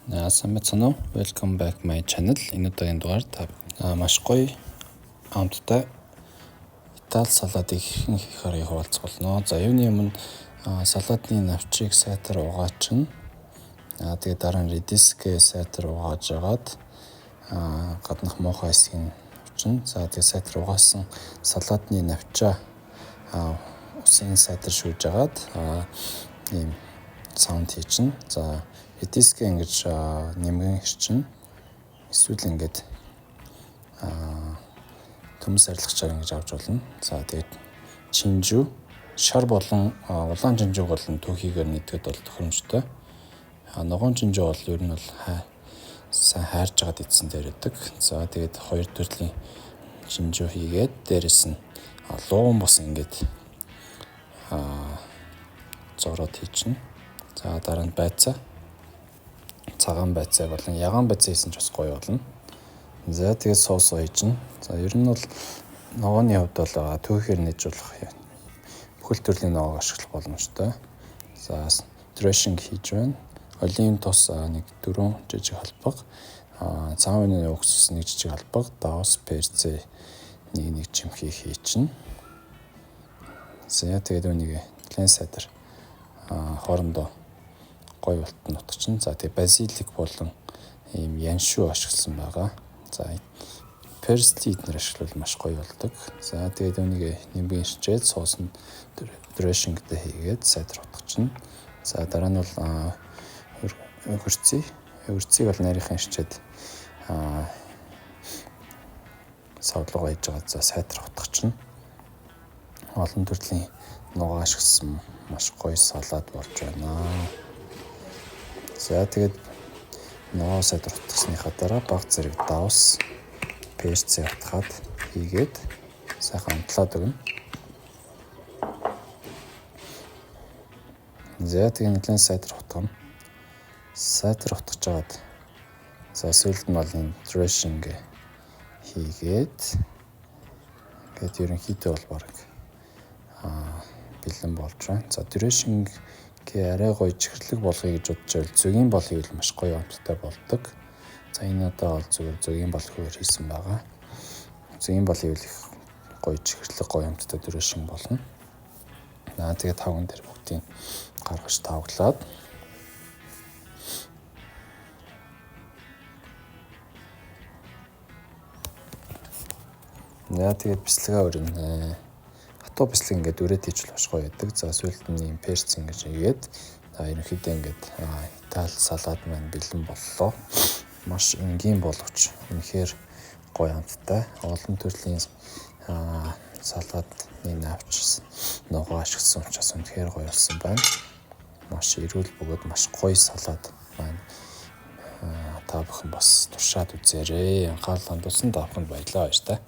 Сайн байна уу? Welcome back my channel. Энэ удаагийн дугаар маш гоё амттай Итали салаатыг хэрхэн хийх аргыг хуваалцах болно. За юуны өмнө салаатны навчийг сайтар угаачин. Тэгээд дараа нь редиске сайтар угааж агаад гаднах муухай хэсгийг авчин. За тэгээд сайтар угаасан салаатны навчаа усын сайтар шүүж агаад ийм саунд хийчин. За редиске ингэж нэмгэн хэрчин. Эсвэл ингээд төмс арилгачаар ингэж авч болно. За тэгээд чинжүү шар болон улаан чинжүү болон түүхийгээр нэгтгэд бол тохиромжтой. Ногоон чинжүү бол ер нь бол сайн хайрж агаад идсэн дээр байдаг. За тэгээд хоёр төрлийн чинжүү хийгээд дээрэс нь луган бус ингээд зороод хийчихнэ. За дараа нь байцаа цагаан байцаа болон ягаан байцаа хийсэн ч бас гоё болно. За тэгээд соус хийжин. За ер нь бол ногооны хувьд бол түүхээр нээж болох бүхэл төрлийн ногоог ашиглах боломжтой. За дрэшинг хийж байна. Оливын тос нэг 4 жижиг халбаг, цагаан ваниль уксус нэг жижиг халбаг, даус перцээ нэг чимхий хийчин. За тэгээд үнийг нэлээд сайтар хоорондоо гоё болтон нутгачин. За тэгээд базилик болон ийм яншуу ашигласан байгаа. За персти эднэр ашиглавал маш гоё болдог. За тэгээд үнийг нэмгэн ирчээд соуснд дрэшингтэй хийгээд сайтар утгачин. За дараа нь бол хөрцгийг бол нарийнхан ирчээд савлуугаа хийж байгаа. За сайтар утгачин. Олон төрлийн ногоо ашигласан маш гоё салаад болж байна. За тэгээд ногоо сайтар утгасныхаа дараа баг зэрэг даус перцээ утгаад хийгээд сайхан амтлаад өгнө. За тэгээд нэлээд сайтар утгана. Сайтар утгаж жагаад за сүүлд нь бол энэ дрэшинг хийгээд ингээд ерөнхийдөө бол баг бэлэн болж байна. За дрэшингээ арай гоё чихэрлэг болгоё гэж бодож байвал зөгийн бол хийвэл маш гоё амттай болдог. За энэ одоо бол зүгээр зөгийн бол хөвөр хийсэн байгаа. Зөгийн бол хийвэл их гоё чихэрлэг гоё амттай дрэшинг болно. Тэгээд тавган дээр бүгдийг гаргаж тавглаад тэгээд бислэгээ өрнө. Хатуу бислэг ингээд өрөөд хийж маш гоё байдаг. За сүүлд нь юм перц ингэж хийгээд ерөнхийдөө ингээд Итали салаад маань бэлэн боллоо. Маш энгийн боловч үнэхээр гоё амттай. Олон төрлийн салаатны навч ногоо ашигласан учраас үнэхээр гоё болсон байна. Маш эрүүл бөгөөд маш гоё салаад маань та бүхэн бас туршаад үзээрэй. Анхаарал хандуулсан та бүхэнд баярлалаа баяр та.